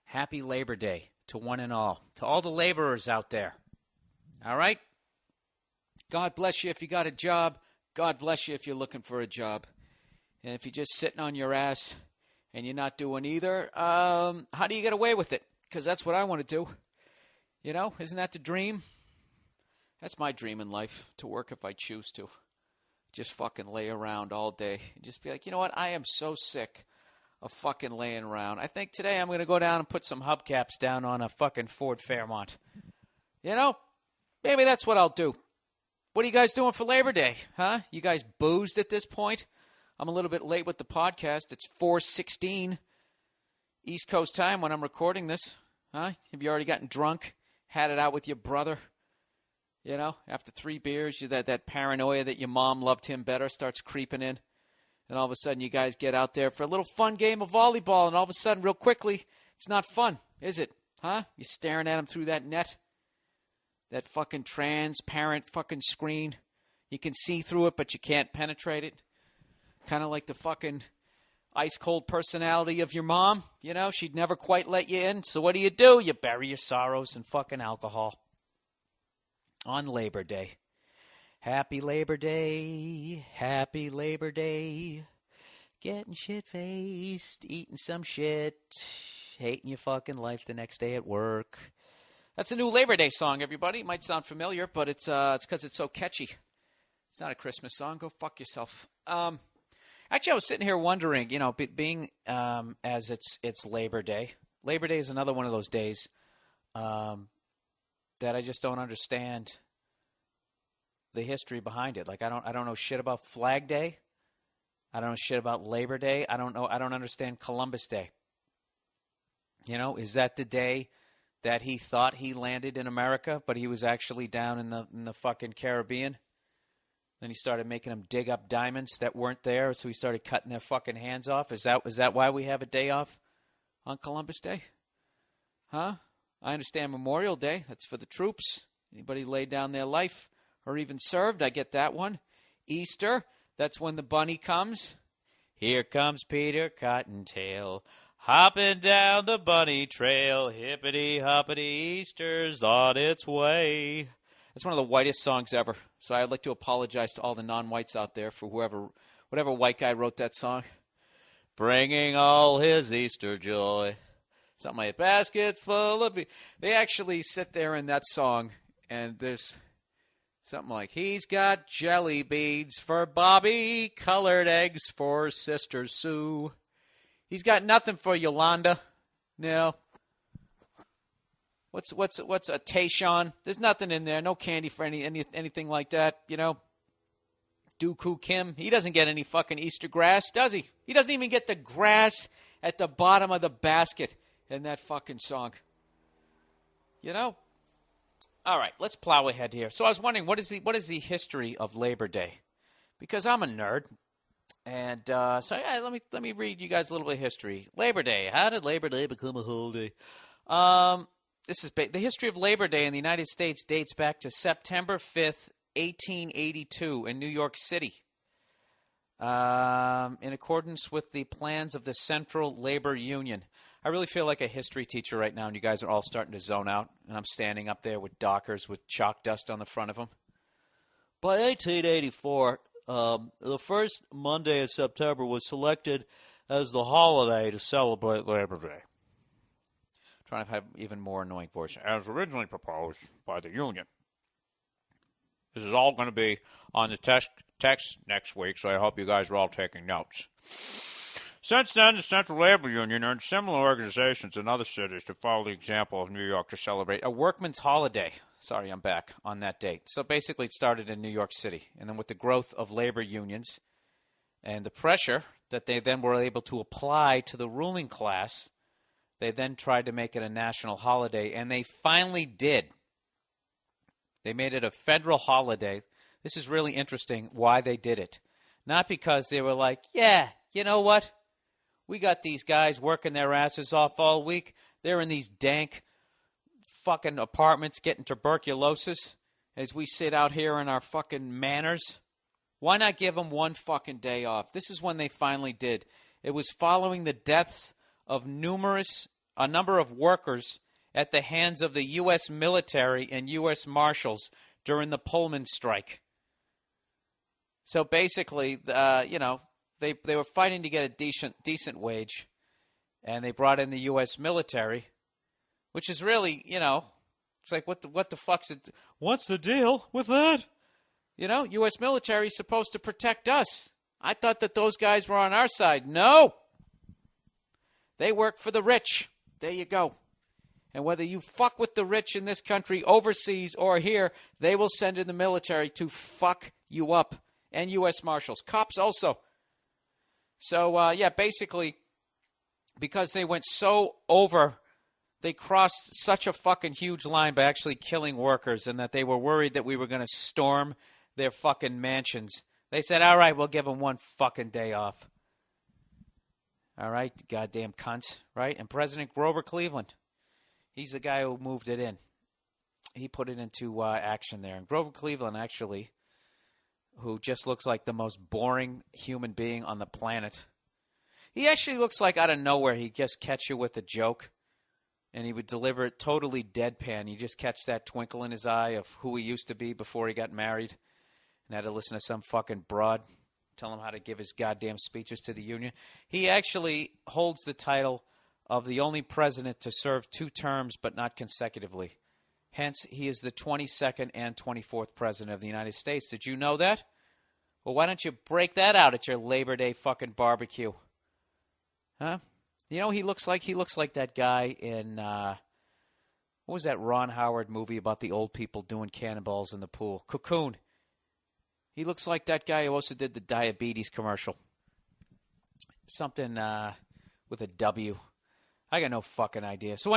Happy Labor Day to one and all, to all the laborers out there. All right? God bless you if you got a job. God bless you if you're looking for a job. And if you're just sitting on your ass and you're not doing either, how do you get away with it? Because that's what I want to do. You know, isn't that the dream? That's my dream in life, to work if I choose to. Just fucking lay around all day. And just be like, you know what? I am so sick of fucking laying around. I think today I'm going to go down and put some hubcaps down on a fucking Ford Fairmont. You know, maybe that's what I'll do. What are you guys doing for Labor Day? Huh? You guys boozed at this point? I'm a little bit late with the podcast. It's 4:16 East Coast time when I'm recording this. Huh? Have you already gotten drunk? Had it out with your brother? You know, after 3 beers, that paranoia that your mom loved him better starts creeping in. And all of a sudden you guys get out there for a little fun game of volleyball. And all of a sudden, real quickly, it's not fun, is it? Huh? You're staring at him through that net. That fucking transparent fucking screen. You can see through it, but you can't penetrate it. Kind of like the fucking ice-cold personality of your mom. You know, she'd never quite let you in. So what do? You bury your sorrows in fucking alcohol. On Labor Day. Happy Labor Day. Happy Labor Day. Getting shit-faced. Eating some shit. Hating your fucking life the next day at work. That's a new Labor Day song, everybody. It might sound familiar, but it's because it's so catchy. It's not a Christmas song. Go fuck yourself. Actually, I was sitting here wondering, you know, being as it's Labor Day. Labor Day is another one of those days that I just don't understand the history behind it. Like I don't know shit about Flag Day. I don't know shit about Labor Day. I don't understand Columbus Day. You know, is that the day that he thought he landed in America, but he was actually down in the fucking Caribbean? Then he started making them dig up diamonds that weren't there, so he started cutting their fucking hands off. Is that why we have a day off on Columbus Day? Huh? I understand Memorial Day. That's for the troops. Anybody laid down their life or even served, I get that one. Easter, that's when the bunny comes. Here comes Peter Cottontail, hopping down the bunny trail. Hippity-hoppity, Easter's on its way. That's one of the whitest songs ever. So I'd like to apologize to all the non-whites out there for whatever white guy wrote that song. Bringing all his Easter joy. Something like a basket full of... They actually sit there in that song, and there's something like, he's got jelly beads for Bobby, colored eggs for Sister Sue. He's got nothing for Yolanda. No. What's a Tayshawn? There's nothing in there. No candy for anything like that, you know. Dooku Kim, he doesn't get any fucking Easter grass, does he? He doesn't even get the grass at the bottom of the basket in that fucking song. You know? All right, let's plow ahead here. So I was wondering, what is the history of Labor Day? Because I'm a nerd. And so yeah, let me read you guys a little bit of history. Labor Day. How did Labor Day become a holiday? This is the history of Labor Day in the United States dates back to September 5th, 1882 in New York City. In accordance with the plans of the Central Labor Union. I really feel like a history teacher right now, and you guys are all starting to zone out, and I'm standing up there with dockers with chalk dust on the front of them. By 1884, the first Monday of September was selected as the holiday to celebrate Labor Day. Trying to have even more annoying voice. As originally proposed by the union. This is all going to be on the text next week, so I hope you guys are all taking notes. Since then, the Central Labor Union urged similar organizations in other cities to follow the example of New York to celebrate a workman's holiday. Sorry, I'm back on that date. So basically it started in New York City. And then with the growth of labor unions and the pressure that they then were able to apply to the ruling class, they then tried to make it a national holiday, and they finally did. They made it a federal holiday. This is really interesting why they did it. Not because they were like, yeah, you know what? We got these guys working their asses off all week. They're in these dank fucking apartments getting tuberculosis as we sit out here in our fucking manors. Why not give them one fucking day off? This is when they finally did. It was following the deaths of numerous a number of workers at the hands of the U.S. military and U.S. Marshals during the Pullman strike. So basically, they were fighting to get a decent wage, and they brought in the U.S. military, which is really, it's like what the fuck's it? What's the deal with that? U.S. military is supposed to protect us. I thought that those guys were on our side. No, they work for the rich. There you go. And whether you fuck with the rich in this country, overseas or here, they will send in the military to fuck you up. And U.S. Marshals. Cops also. So, basically, because they went so over, they crossed such a fucking huge line by actually killing workers, and that they were worried that we were going to storm their fucking mansions. They said, all right, we'll give them one fucking day off. All right, goddamn cunts, right? And President Grover Cleveland, he's the guy who moved it in. He put it into action there. And Grover Cleveland, actually, who just looks like the most boring human being on the planet. He actually looks like out of nowhere he'd just catch you with a joke, and he would deliver it totally deadpan. You just catch that twinkle in his eye of who he used to be before he got married and had to listen to some fucking broad tell him how to give his goddamn speeches to the union. He actually holds the title of the only president to serve 2 terms but not consecutively. Hence, he is the 22nd and 24th president of the United States. Did you know that? Well, why don't you break that out at your Labor Day fucking barbecue? Huh? He looks like that guy in, what was that Ron Howard movie about the old people doing cannonballs in the pool? Cocoon. He looks like that guy who also did the diabetes commercial. Something with a W. I got no fucking idea. So